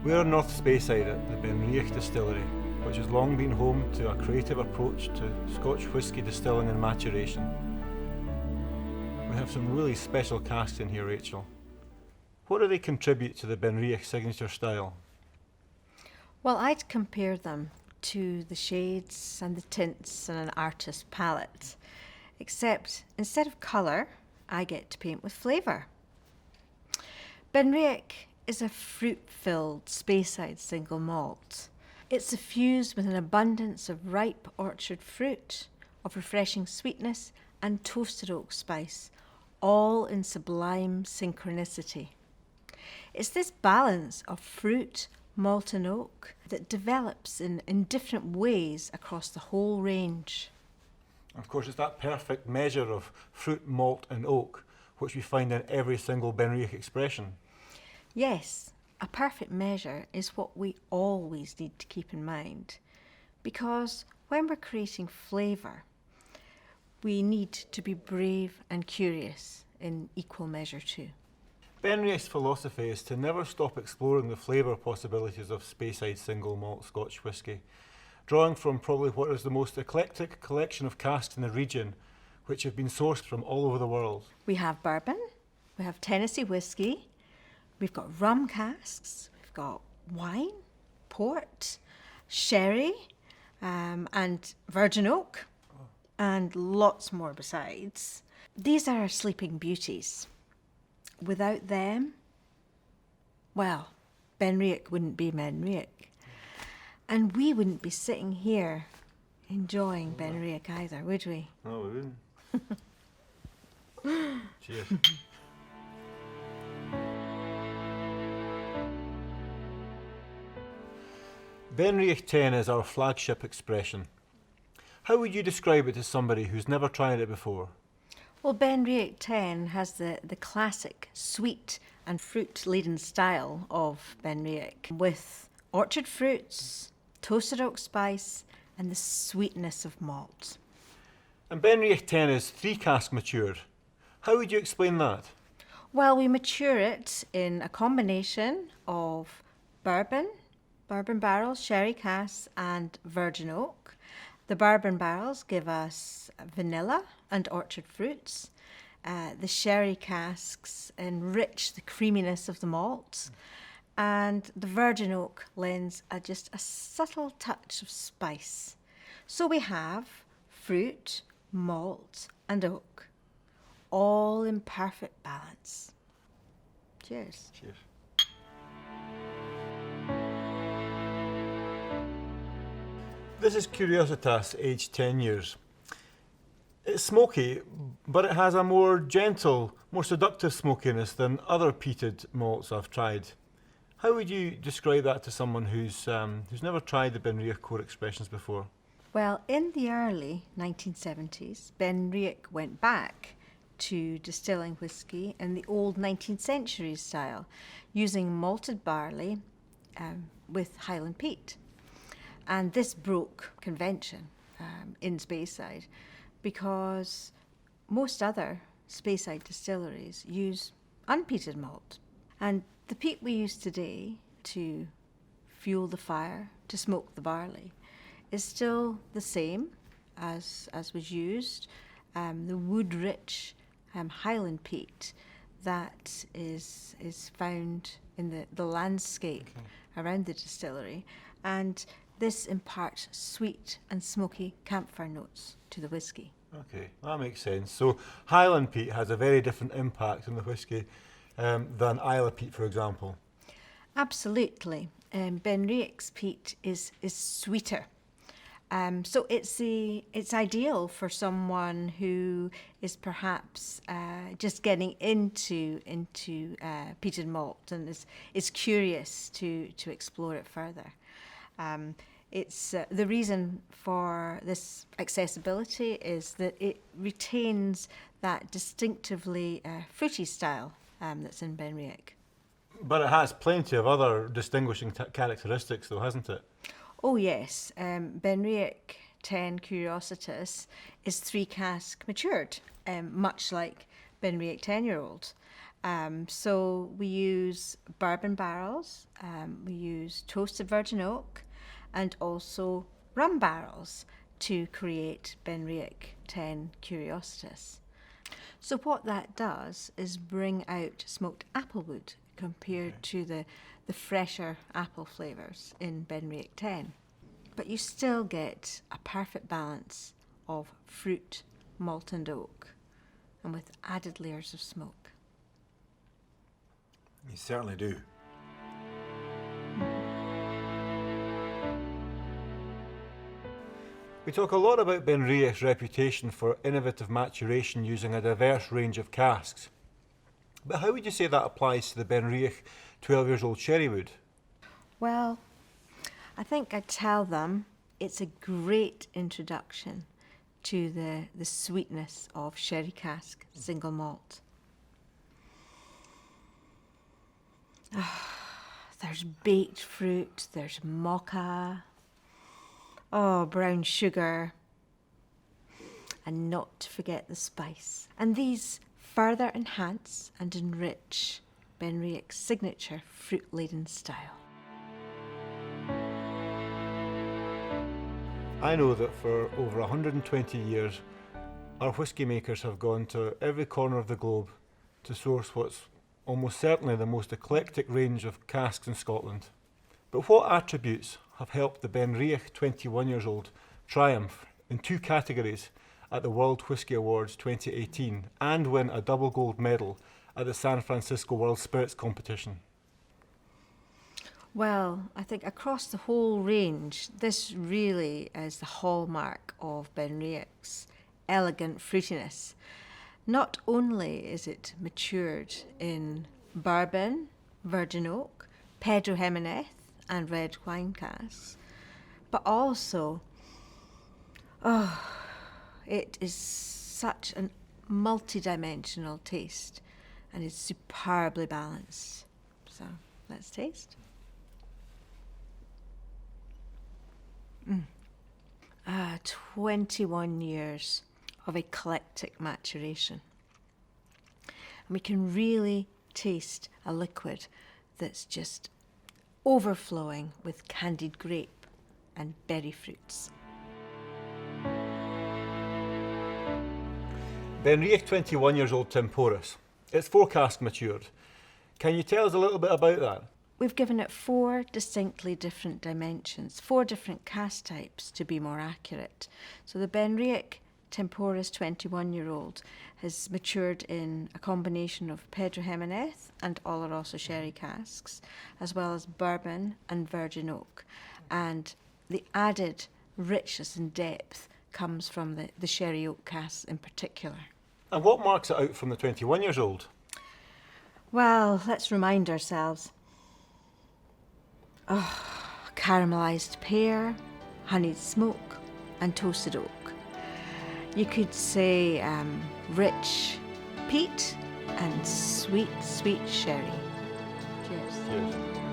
We're in North Speyside at the BenRiach distillery, which has long been home to a creative approach to Scotch whisky distilling and maturation. We have some really special casks in here, Rachel. What do they contribute to the BenRiach signature style? Well, I'd compare them to the shades and the tints in an artist's palette, except instead of colour, I get to paint with flavour. BenRiach is a fruit-filled Speyside single malt. It's suffused with an abundance of ripe orchard fruit, of refreshing sweetness and toasted oak spice, all in sublime synchronicity. It's this balance of fruit, malt and oak that develops in different ways across the whole range. Of course, it's that perfect measure of fruit, malt and oak which we find in every single BenRiach expression. Yes, a perfect measure is what we always need to keep in mind, because when we're creating flavour, we need to be brave and curious in equal measure too. BenRiach's philosophy is to never stop exploring the flavour possibilities of Speyside single malt Scotch whisky, drawing from probably what is the most eclectic collection of casks in the region, which have been sourced from all over the world. We have bourbon, we have Tennessee whiskey, we've got rum casks, we've got wine, port, sherry, and virgin oak, and lots more besides. These are our sleeping beauties. Without them, well, BenRiach wouldn't be BenRiach. And we wouldn't be sitting here enjoying BenRiach either, would we? No, we wouldn't. Cheers. BenRiach 10 is our flagship expression. How would you describe it to somebody who's never tried it before? Well, BenRiach 10 has the classic sweet and fruit-laden style of BenRiach, with orchard fruits, toasted oak spice, and the sweetness of malt. And BenRiach 10 is 3 cask matured. How would you explain that? Well, we mature it in a combination of bourbon barrels, sherry casks, and virgin oak. The bourbon barrels give us vanilla and orchard fruits. The sherry casks enrich the creaminess of the malt. And the virgin oak lends just a subtle touch of spice. So we have fruit, malt, and oak, all in perfect balance. Cheers. Cheers. This is Curiositas, aged 10 years. It's smoky, but it has a more gentle, more seductive smokiness than other peated malts I've tried. How would you describe that to someone who's never tried the BenRiach core expressions before? Well, in the early 1970s, BenRiach went back to distilling whisky in the old 19th century style, using malted barley with Highland peat. And this broke convention in Speyside, because most other Speyside distilleries use unpeated malt. And the peat we use today to fuel the fire, to smoke the barley, is still the same as was used. The wood-rich Highland peat that is found in the landscape around the distillery. And this imparts sweet and smoky camphor notes to the whisky. Okay, that makes sense. So Highland peat has a very different impact on the whisky than Isla peat, for example. Absolutely. BenRiach's peat is sweeter. So it's ideal for someone who is perhaps just getting into peated malt and is curious to explore it further. It's the reason for this accessibility is that it retains that distinctively fruity style that's in BenRiach. But it has plenty of other distinguishing characteristics though, hasn't it? Oh yes, BenRiach 10 Curiositas is 3 cask matured, much like BenRiach 10-year-old. So we use bourbon barrels, we use toasted virgin oak, and also rum barrels to create BenRiach 10 Curiositas. So what that does is bring out smoked applewood compared to the fresher apple flavours in BenRiach 10. But you still get a perfect balance of fruit, malt and oak, and with added layers of smoke. You certainly do. We talk a lot about BenRiach's reputation for innovative maturation using a diverse range of casks. But how would you say that applies to the BenRiach 12 years old sherrywood? Well, I think I'd tell them it's a great introduction to the sweetness of sherry cask single malt. There's baked fruit, there's mocha, brown sugar, and not to forget the spice. And these further enhance and enrich BenRiach's signature fruit-laden style. I know that for over 120 years, our whisky makers have gone to every corner of the globe to source what's almost certainly the most eclectic range of casks in Scotland. But what attributes have helped the BenRiach 21 years old triumph in 2 categories at the World Whisky Awards 2018 and win a double gold medal at the San Francisco World Spirits Competition? Well, I think across the whole range, this really is the hallmark of BenRiach's elegant fruitiness. Not only is it matured in bourbon, virgin oak, Pedro Jimenez and red wine casks, but also, it is such a multi-dimensional taste and is superbly balanced. So, let's taste. 21 years of eclectic maturation. And we can really taste a liquid that's just overflowing with candied grape and berry fruits. BenRiach 21 years old Temporis. It's 4 cask matured. Can you tell us a little bit about that? We've given it 4 distinctly different dimensions, 4 different cask types to be more accurate. So the BenRiach Temporis 21-year-old has matured in a combination of Pedro Jimenez and Oloroso sherry casks, as well as bourbon and virgin oak. And the added richness and depth comes from the sherry oak casks in particular. And what marks it out from the 21 years old? Well, let's remind ourselves. Caramelised pear, honeyed smoke, and toasted oak. You could say rich peat and sweet, sweet sherry. Cheers. Cheers.